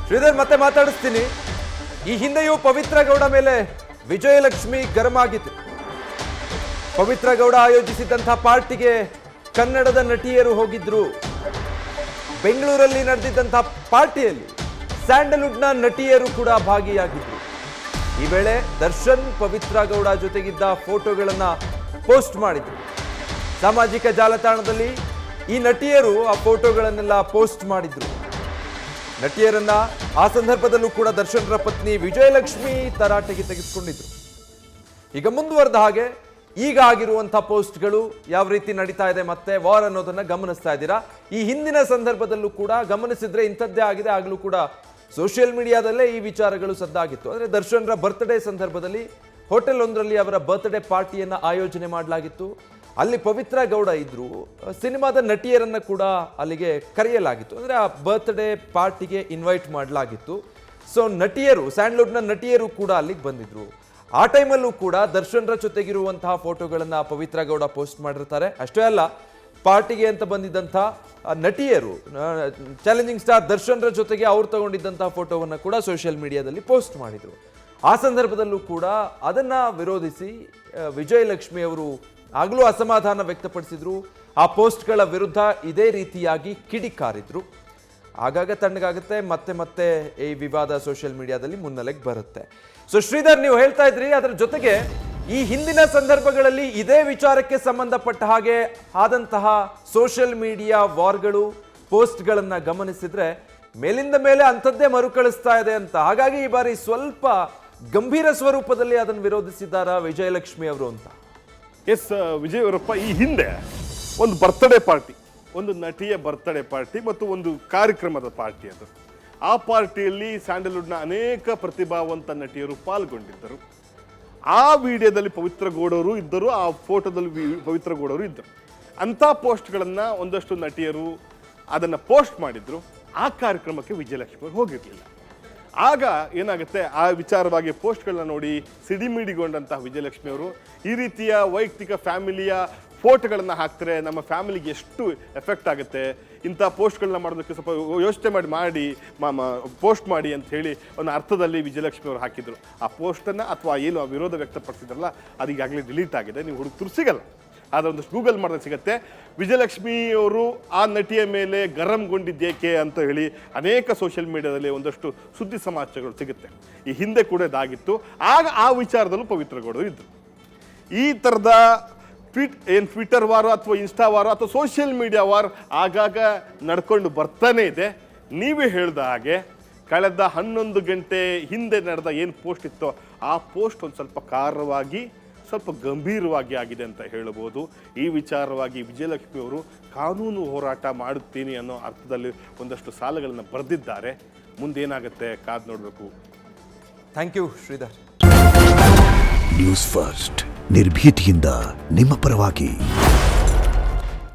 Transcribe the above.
ಶ್ರೀಧರ್ ಮತ್ತೆ ಮಾತಾಡಿಸ್ತೀನಿ. ಈ ಹಿಂದೆಯೂ ಪವಿತ್ರ ಗೌಡ ಮೇಲೆ ವಿಜಯಲಕ್ಷ್ಮಿ ಗರಂ ಆಗಿತ್ತು. ಪವಿತ್ರ ಗೌಡ ಆಯೋಜಿಸಿದಂತಹ ಪಾರ್ಟಿಗೆ ಕನ್ನಡದ ನಟಿಯರು ಹೋಗಿದ್ರು. ಬೆಂಗಳೂರಲ್ಲಿ ನಡೆದಿದ್ದಂತಹ ಪಾರ್ಟಿಯಲ್ಲಿ ಸ್ಯಾಂಡಲ್ವುಡ್ನ ನಟಿಯರು ಕೂಡ ಭಾಗಿಯಾಗಿದ್ರು. ಈ ವೇಳೆ ದರ್ಶನ್ ಪವಿತ್ರ ಗೌಡ ಜೊತೆಗಿದ್ದ ಫೋಟೋಗಳನ್ನ ಪೋಸ್ಟ್ ಮಾಡಿದ್ರು. ಸಾಮಾಜಿಕ ಜಾಲತಾಣದಲ್ಲಿ ಈ ನಟಿಯರು ಆ ಫೋಟೋಗಳನ್ನೆಲ್ಲ ಪೋಸ್ಟ್ ಮಾಡಿದ್ರು. ನಟಿಯರನ್ನ ಆ ಸಂದರ್ಭದಲ್ಲೂ ಕೂಡ ದರ್ಶನ್ರ ಪತ್ನಿ ವಿಜಯಲಕ್ಷ್ಮಿ ತರಾಟೆಗೆ ತೆಗೆದುಕೊಂಡಿದ್ರು. ಈಗ ಮುಂದುವರೆದ ಹಾಗೆ ಈಗ ಆಗಿರುವಂತಹ ಪೋಸ್ಟ್ಗಳು ಯಾವ ರೀತಿ ನಡೀತಾ ಇದೆ ಮತ್ತೆ ವಾರ್ ಅನ್ನೋದನ್ನ ಗಮನಿಸ್ತಾ ಇದ್ದೀರಾ. ಈ ಹಿಂದಿನ ಸಂದರ್ಭದಲ್ಲೂ ಕೂಡ ಗಮನಿಸಿದ್ರೆ ಇಂಥದ್ದೇ ಆಗಿದೆ. ಆಗಲೂ ಕೂಡ ಸೋಷಿಯಲ್ ಮೀಡಿಯಾದಲ್ಲೇ ಈ ವಿಚಾರಗಳು ಸದ್ದಾಗಿತ್ತು. ಅಂದರೆ ದರ್ಶನ್ರ ಬರ್ತ್ಡೇ ಸಂದರ್ಭದಲ್ಲಿ ಹೋಟೆಲ್ ಒಂದರಲ್ಲಿ ಅವರ ಬರ್ತ್ಡೇ ಪಾರ್ಟಿಯನ್ನ ಆಯೋಜನೆ ಮಾಡಲಾಗಿತ್ತು. ಅಲ್ಲಿ ಪವಿತ್ರ ಗೌಡ ಇದ್ರು. ಸಿನಿಮಾದ ನಟಿಯರನ್ನ ಕೂಡ ಅಲ್ಲಿಗೆ ಕರೆಯಲಾಗಿತ್ತು. ಅಂದರೆ ಆ ಬರ್ತ್ಡೇ ಪಾರ್ಟಿಗೆ ಇನ್ವೈಟ್ ಮಾಡಲಾಗಿತ್ತು. ಸೊ ನಟಿಯರು, ಸ್ಯಾಂಡ್ಲ್ವುಡ್ನ ನಟಿಯರು ಕೂಡ ಅಲ್ಲಿಗೆ ಬಂದಿದ್ರು. ಆ ಟೈಮಲ್ಲೂ ಕೂಡ ದರ್ಶನ್ರ ಜೊತೆಗಿರುವಂತಹ ಫೋಟೋಗಳನ್ನ ಪವಿತ್ರ ಗೌಡ ಪೋಸ್ಟ್ ಮಾಡಿರ್ತಾರೆ. ಅಷ್ಟೇ ಅಲ್ಲ, ಪಾರ್ಟಿಗೆ ಅಂತ ಬಂದಿದ್ದಂತಹ ನಟಿಯರು, ಚಾಲೆಂಜಿಂಗ್ ಸ್ಟಾರ್ ದರ್ಶನ್ರ ಜೊತೆಗೆ ಅವ್ರು ತಗೊಂಡಿದ್ದಂತಹ ಫೋಟೋವನ್ನು ಕೂಡ ಸೋಷಿಯಲ್ ಮೀಡಿಯಾದಲ್ಲಿ ಪೋಸ್ಟ್ ಮಾಡಿದ್ರು. ಆ ಸಂದರ್ಭದಲ್ಲೂ ಕೂಡ ಅದನ್ನ ವಿರೋಧಿಸಿ ವಿಜಯಲಕ್ಷ್ಮಿ ಅವರು ಆಗಲೂ ಅಸಮಾಧಾನ ವ್ಯಕ್ತಪಡಿಸಿದ್ರು. ಆ ಪೋಸ್ಟ್ಗಳ ವಿರುದ್ಧ ಇದೇ ರೀತಿಯಾಗಿ ಕಿಡಿಕಾರಿದ್ರು. ಆಗಾಗ ತಣ್ಣಗಾಗುತ್ತೆ, ಮತ್ತೆ ಮತ್ತೆ ಈ ವಿವಾದ ಸೋಷಿಯಲ್ ಮೀಡಿಯಾದಲ್ಲಿ ಮುನ್ನೆಲೆಗೆ ಬರುತ್ತೆ. ಸೊ ಶ್ರೀಧರ್, ನೀವು ಹೇಳ್ತಾ ಇದ್ರಿ, ಅದರ ಜೊತೆಗೆ ಈ ಹಿಂದಿನ ಸಂದರ್ಭಗಳಲ್ಲಿ ಇದೇ ವಿಚಾರಕ್ಕೆ ಸಂಬಂಧಪಟ್ಟ ಹಾಗೆ ಆದಂತಹ ಸೋಷಿಯಲ್ ಮೀಡಿಯಾ ವಾರ್ಗಳು, ಪೋಸ್ಟ್ಗಳನ್ನ ಗಮನಿಸಿದ್ರೆ ಮೇಲಿಂದ ಮೇಲೆ ಅಂಥದ್ದೇ ಮರುಕಳಿಸ್ತಾ ಇದೆ ಅಂತ. ಹಾಗಾಗಿ ಈ ಬಾರಿ ಸ್ವಲ್ಪ ಗಂಭೀರ ಸ್ವರೂಪದಲ್ಲಿ ಅದನ್ನು ವಿರೋಧಿಸಿದ್ದಾರಾ ವಿಜಯಲಕ್ಷ್ಮಿ ಅವರು ಅಂತ? ಎಸ್ ವಿಜಯ್ ಅವರಪ್ಪ, ಈ ಹಿಂದೆ ಒಂದು ಬರ್ತ್ಡೇ ಪಾರ್ಟಿ, ಒಂದು ನಟಿಯ ಬರ್ತ್ಡೇ ಪಾರ್ಟಿ ಮತ್ತು ಒಂದು ಕಾರ್ಯಕ್ರಮದ ಪಾರ್ಟಿ ಅದು. ಆ ಪಾರ್ಟಿಯಲ್ಲಿ ಸ್ಯಾಂಡಲ್ವುಡ್ನ ಅನೇಕ ಪ್ರತಿಭಾವಂತ ನಟಿಯರು ಪಾಲ್ಗೊಂಡಿದ್ದರು. ಆ ವಿಡಿಯೋದಲ್ಲಿ ಪವಿತ್ರ ಗೌಡರು ಇದ್ದರು, ಆ ಫೋಟೋದಲ್ಲಿ ಪವಿತ್ರ ಗೌಡರು ಇದ್ದರು. ಅಂಥ ಪೋಸ್ಟ್ಗಳನ್ನು ಒಂದಷ್ಟು ನಟಿಯರು ಅದನ್ನು ಪೋಸ್ಟ್ ಮಾಡಿದ್ರು. ಆ ಕಾರ್ಯಕ್ರಮಕ್ಕೆ ವಿಜಯಲಕ್ಷ್ಮಿ ಅವರು ಹೋಗಿರಲಿಲ್ಲ. ಆಗ ಏನಾಗುತ್ತೆ, ಆ ವಿಚಾರವಾಗಿ ಪೋಸ್ಟ್ಗಳನ್ನ ನೋಡಿ ಸಿಡಿಮಿಡಿಗೊಂಡಂತಹ ವಿಜಯಲಕ್ಷ್ಮಿ ಅವರು ಈ ರೀತಿಯ ವೈಯಕ್ತಿಕ ಫ್ಯಾಮಿಲಿಯ ಫೋಟೋಗಳನ್ನು ಹಾಕ್ತಾರೆ, ನಮ್ಮ ಫ್ಯಾಮಿಲಿಗೆ ಎಷ್ಟು ಎಫೆಕ್ಟ್ ಆಗುತ್ತೆ, ಇಂಥ ಪೋಸ್ಟ್ಗಳನ್ನ ಮಾಡೋದಕ್ಕೆ ಸ್ವಲ್ಪ ಯೋಚನೆ ಮಾಡಿ ಪೋಸ್ಟ್ ಮಾಡಿ ಅಂತ ಹೇಳಿ ಒಂದು ಅರ್ಥದಲ್ಲಿ ವಿಜಯಲಕ್ಷ್ಮಿ ಅವರು ಹಾಕಿದ್ರು. ಆ ಪೋಸ್ಟನ್ನು ಅಥವಾ ಏನು ಆ ವಿರೋಧ ವ್ಯಕ್ತಪಡಿಸಿದ್ರಲ್ಲ, ಅದು ಈಗಾಗಲೇ ಡಿಲೀಟ್ ಆಗಿದೆ. ನೀವು ಹುಡುಕ್ತರು ಸಿಗಲ್ಲ. ಆದರೆ ಒಂದಷ್ಟು ಗೂಗಲ್ ಮಾಡಿದ್ರೆ ಸಿಗುತ್ತೆ. ವಿಜಯಲಕ್ಷ್ಮಿ ಅವರು ಆ ನಟಿಯ ಮೇಲೆ ಗರಂಗೊಂಡಿದ್ದೇಕೆ ಅಂತ ಹೇಳಿ ಅನೇಕ ಸೋಷಿಯಲ್ ಮೀಡಿಯಾದಲ್ಲಿ ಒಂದಷ್ಟು ಸುದ್ದಿ ಸಮಾಚಾರಗಳು ಸಿಗುತ್ತೆ. ಈ ಹಿಂದೆ ಕೂಡ ಇದಾಗಿತ್ತು. ಆಗ ಆ ವಿಚಾರದಲ್ಲೂ ಪವಿತ್ರ ಗೌಡರು ಇದ್ದರು. ಈ ಥರದ ಟ್ವಿಟರ್ ವಾರ ಅಥವಾ ಇನ್ಸ್ಟಾ ವಾರ ಅಥವಾ ಸೋಷಿಯಲ್ ಮೀಡಿಯಾ ವಾರ್ ಆಗಾಗ ನಡ್ಕೊಂಡು ಬರ್ತಾನೆ ಇದೆ. ನೀವೇ ಹೇಳಿದ ಹಾಗೆ ಕಳೆದ 11 ಗಂಟೆ ಹಿಂದೆ ನಡೆದ ಏನು ಪೋಸ್ಟ್ ಇತ್ತೋ ಆ ಪೋಸ್ಟ್ ಒಂದು ಸ್ವಲ್ಪ ಕಾರವಾಗಿ, ಸ್ವಲ್ಪ ಗಂಭೀರವಾಗಿ ಆಗಿದೆ ಅಂತ ಹೇಳಬಹುದು. ಈ ವಿಚಾರವಾಗಿ ವಿಜಯಲಕ್ಷ್ಮಿ ಅವರು ಕಾನೂನು ಹೋರಾಟ ಮಾಡುತ್ತೀನಿ ಅನ್ನೋ ಅರ್ಥದಲ್ಲಿ ಒಂದಷ್ಟು ಸಾಲುಗಳನ್ನು ಬರೆದಿದ್ದಾರೆ. ಮುಂದೇನಾಗುತ್ತೆ ಕಾದು ನೋಡಬೇಕು. Thank you Sridhar. News first, ನಿರ್ಭೀತಿಯಿಂದ ನಿಮ್ಮ ಪರವಾಗಿ.